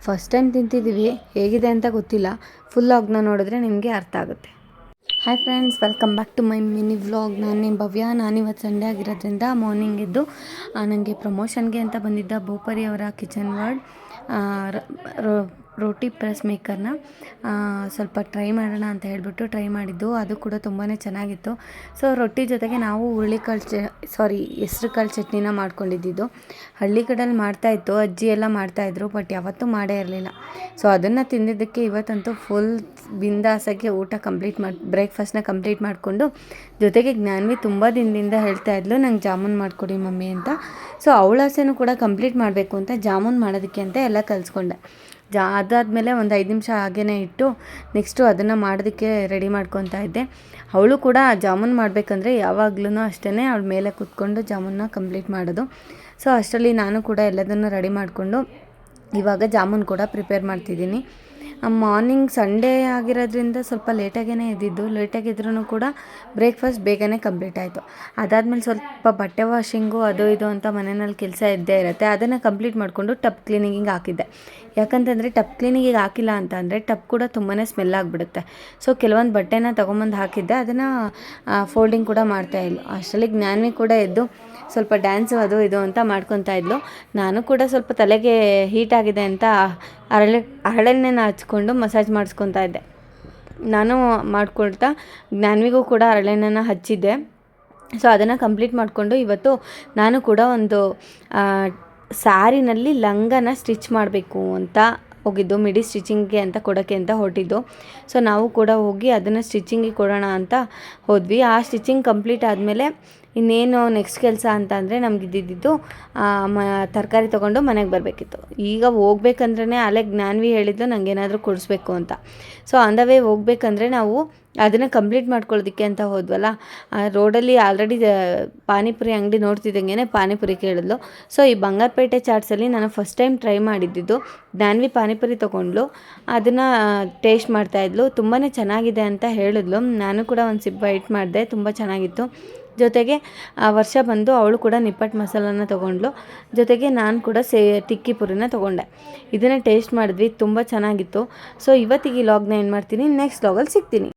First time ತಿಂತಿದ್ದೀವಿ, ಹೇಗಿದೆ ಅಂತ ಗೊತ್ತಿಲ್ಲ. ಫುಲ್ ವ್ಲಾಗ್ನ ನೋಡಿದ್ರೆ ನಿಮಗೆ ಅರ್ಥ ಆಗುತ್ತೆ. Hi friends, welcome back to my mini vlog. ನಾನು ನಿಮ್ಮ ಭವ್ಯ. ನಾನಿವತ್ತು ಸಂಡೇ ಆಗಿರೋದ್ರಿಂದ ಮಾರ್ನಿಂಗ್ ಎದ್ದು ನನಗೆ ಪ್ರಮೋಷನ್ಗೆ ಅಂತ ಬಂದಿದ್ದ ಭೂಪರಿ ಅವರ ಕಿಚನ್ ವರ್ಡ್ ರೋಟಿ ಪ್ರೆಸ್ ಮೇಕರ್ನ ಸ್ವಲ್ಪ ಟ್ರೈ ಮಾಡೋಣ ಅಂತ ಹೇಳಿಬಿಟ್ಟು ಟ್ರೈ ಮಾಡಿದ್ದು. ಅದು ಕೂಡ ತುಂಬಾ ಚೆನ್ನಾಗಿತ್ತು. ಸೊ ರೊಟ್ಟಿ ಜೊತೆಗೆ ನಾವು ಹೆಸ್ರು ಕಾಳು ಚಟ್ನಿನ ಮಾಡ್ಕೊಂಡಿದ್ದು. ಹಳ್ಳಿ ಕಡೆಯಲ್ಲಿ ಮಾಡ್ತಾಯಿತ್ತು, ಅಜ್ಜಿ ಎಲ್ಲ ಮಾಡ್ತಾಯಿದ್ರು, ಬಟ್ ಯಾವತ್ತೂ ಮಾಡೇ ಇರಲಿಲ್ಲ. ಸೊ ಅದನ್ನು ತಿಂದಿದ್ದಕ್ಕೆ ಇವತ್ತಂತೂ ಫುಲ್ ಬಿಂದಾಸಾಗಿ ಊಟ ಬ್ರೇಕ್ಫಾಸ್ಟ್ನ ಕಂಪ್ಲೀಟ್ ಮಾಡಿಕೊಂಡು, ಜೊತೆಗೆ ಜ್ಞಾನ್ವಿ ತುಂಬ ದಿನದಿಂದ ಹೇಳ್ತಾಯಿದ್ಲು ನಂಗೆ ಜಾಮೂನ್ ಮಾಡಿಕೊಡಿ ಮಮ್ಮಿ ಅಂತ. ಸೊ ಅವಳ ಆಸೆನೂ ಕೂಡ ಕಂಪ್ಲೀಟ್ ಮಾಡಬೇಕು ಅಂತ ಜಾಮೂನ್ ಮಾಡೋದಕ್ಕೆ ಅಂತ ಎಲ್ಲ ಕಲಿಸ್ಕೊಂಡೆ. ಅದಾದಮೇಲೆ ಒಂದು 5 ನಿಮಿಷ ಹಾಗೇ ಇಟ್ಟು ನೆಕ್ಸ್ಟು ಅದನ್ನು ಮಾಡೋದಕ್ಕೆ ರೆಡಿ ಮಾಡ್ಕೊತಾ ಇದ್ದೆ. ಅವಳು ಕೂಡ ಜಾಮೂನ್ ಮಾಡಬೇಕಂದ್ರೆ ಯಾವಾಗ್ಲೂ ಅಷ್ಟೇ ಅವಳ ಮೇಲೆ ಕೂತ್ಕೊಂಡು ಜಾಮೂನ್ನ ಕಂಪ್ಲೀಟ್ ಮಾಡೋದು. ಸೊ ಅಷ್ಟರಲ್ಲಿ ನಾನು ಕೂಡ ಎಲ್ಲದನ್ನು ರೆಡಿ ಮಾಡಿಕೊಂಡು ಇವಾಗ ಜಾಮೂನ್ ಕೂಡ ಪ್ರಿಪೇರ್ ಮಾಡ್ತಿದ್ದೀನಿ. ಮಾರ್ನಿಂಗ್ ಸಂಡೇ ಆಗಿರೋದ್ರಿಂದ ಸ್ವಲ್ಪ ಲೇಟಾಗೇ ಎದ್ದಿದ್ದು. ಲೇಟಾಗಿದ್ರೂ ಕೂಡ ಬ್ರೇಕ್ಫಾಸ್ಟ್ ಬೇಗನೆ ಕಂಪ್ಲೀಟ್ ಆಯಿತು. ಅದಾದಮೇಲೆ ಸ್ವಲ್ಪ ಬಟ್ಟೆ ವಾಷಿಂಗು ಅದು ಇದು ಅಂತ ಮನೆಯಲ್ಲಿ ಕೆಲಸ ಇದ್ದೇ ಇರುತ್ತೆ. ಅದನ್ನು ಕಂಪ್ಲೀಟ್ ಮಾಡಿಕೊಂಡು ಟಬ್ ಕ್ಲೀನಿಂಗಿಗೆ ಹಾಕಿದ್ದೆ. ಯಾಕಂತಂದರೆ ಟಬ್ ಕ್ಲೀನಿಂಗಿಗೆ ಹಾಕಿಲ್ಲ ಅಂತ ಅಂದರೆ ಟಬ್ ಕೂಡ ತುಂಬಾ ಸ್ಮೆಲ್ ಆಗಿಬಿಡುತ್ತೆ. ಸೊ ಕೆಲವೊಂದು ಬಟ್ಟೆನ ತೊಗೊಂಬಂದು ಹಾಕಿದ್ದೆ, ಅದನ್ನು ಫೋಲ್ಡಿಂಗ್ ಕೂಡ ಮಾಡ್ತಾಯಿದ್ಲು. ಅಷ್ಟರಲ್ಲಿ ಜ್ಞಾನ್ವಿ ಕೂಡ ಎದ್ದು ಸ್ವಲ್ಪ ಡ್ಯಾನ್ಸು ಅದು ಇದು ಅಂತ ಮಾಡ್ಕೊತಾ ಇದ್ಲು. ನಾನು ಕೂಡ ಸ್ವಲ್ಪ ತಲೆಗೆ ಹೀಟ್ ಆಗಿದೆ ಅಂತ ಹರಳೆಣ್ಣೆನ ಹಚ್ಕೊಂಡು ಮಸಾಜ್ ಮಾಡಿಸ್ಕೊತಾ ಇದ್ದೆ. ನಾನು ಮಾಡ್ಕೊಳ್ತಾ ಜ್ಞಾನ್ವಿಗೂ ಕೂಡ ಹರಳೆಣ್ಣೆನ ಹಚ್ಚಿದ್ದೆ. ಸೊ ಅದನ್ನು ಕಂಪ್ಲೀಟ್ ಮಾಡಿಕೊಂಡು ಇವತ್ತು ನಾನು ಕೂಡ ಒಂದು ಸ್ಯಾರಿನಲ್ಲಿ ಲಂಗನ ಸ್ಟಿಚ್ ಮಾಡಬೇಕು ಅಂತ ಹೋಗಿದ್ದು, ಮಿಡಿ ಸ್ಟಿಚಿಂಗ್ಗೆ ಅಂತ ಕೊಡೋಕ್ಕೆ ಅಂತ ಹೊರಟಿದ್ದು. ಸೊ ನಾವು ಕೂಡ ಹೋಗಿ ಅದನ್ನು ಸ್ಟಿಚಿಂಗಿಗೆ ಕೊಡೋಣ ಅಂತ ಹೋದ್ವಿ. ಆ ಸ್ಟಿಚಿಂಗ್ ಕಂಪ್ಲೀಟ್ ಆದಮೇಲೆ ಇನ್ನೇನು ನೆಕ್ಸ್ಟ್ ಕೆಲಸ ಅಂತ ಅಂದರೆ ನಮಗಿದ್ದಿದ್ದು ತರಕಾರಿ ತೊಗೊಂಡು ಮನೆಗೆ ಬರಬೇಕಿತ್ತು. ಈಗ ಹೋಗ್ಬೇಕಂದ್ರೆ ಅಲ್ಲೇ ಜ್ಞಾನ್ವಿ ಹೇಳಿದ್ದು ನನಗೆ ಏನಾದರೂ ಕೊಡಿಸ್ಬೇಕು ಅಂತ. ಸೊ ಆನ್ ದ ವೇ ಹೋಗ್ಬೇಕಂದ್ರೆ ನಾವು ಅದನ್ನು ಕಂಪ್ಲೀಟ್ ಮಾಡ್ಕೊಳ್ಳೋದಕ್ಕೆ ಅಂತ ಹೋದ್ವಲ್ಲ, ರೋಡಲ್ಲಿ ಆಲ್ರೆಡಿ ಪಾನಿಪುರಿ ಅಂಗಡಿ ನೋಡ್ತಿದ್ದಂಗೆ ಪಾನಿಪುರಿ ಕೇಳಿದ್ಲು. ಸೊ ಈ ಬಂಗಾರಪೇಟೆ ಚಾಟ್ಸಲ್ಲಿ ನಾನು ಫಸ್ಟ್ ಟೈಮ್ ಟ್ರೈ ಮಾಡಿದ್ದು. ಜ್ಞಾನ್ವಿ ಪಾನಿಪುರಿ ತೊಗೊಂಡ್ಲು, ಅದನ್ನು ಟೇಸ್ಟ್ ಮಾಡ್ತಾಯಿದ್ಲು. ತುಂಬಾ ಚೆನ್ನಾಗಿದೆ ಅಂತ ಹೇಳಿದ್ಲು. ನಾನು ಕೂಡ ಒಂದು ಸಿಪ್ ಬೈಟ್ ಮಾಡಿದೆ, ತುಂಬ ಚೆನ್ನಾಗಿತ್ತು. ಜೊತೆಗೆ ವರ್ಷ ಬಂದು ಅವಳು ಕೂಡ ನಿಪ್ಪಟ್ಟು ಮಸಾಲನ ತೊಗೊಂಡ್ಲು. ಜೊತೆಗೆ ನಾನು ಕೂಡ ಟಿಕ್ಕಿ ಪುರಿನ ತೊಗೊಂಡೆ. ಇದನ್ನು ಟೇಸ್ಟ್ ಮಾಡಿದ್ವಿ, ತುಂಬ ಚೆನ್ನಾಗಿತ್ತು. ಸೊ ಇವತ್ತಿಗೆ ಈ ವ್ಲಾಗ್ನ ಏನು ಮಾಡ್ತೀನಿ, ನೆಕ್ಸ್ಟ್ ವ್ಲಾಗಲ್ಲಿ ಸಿಗ್ತೀನಿ.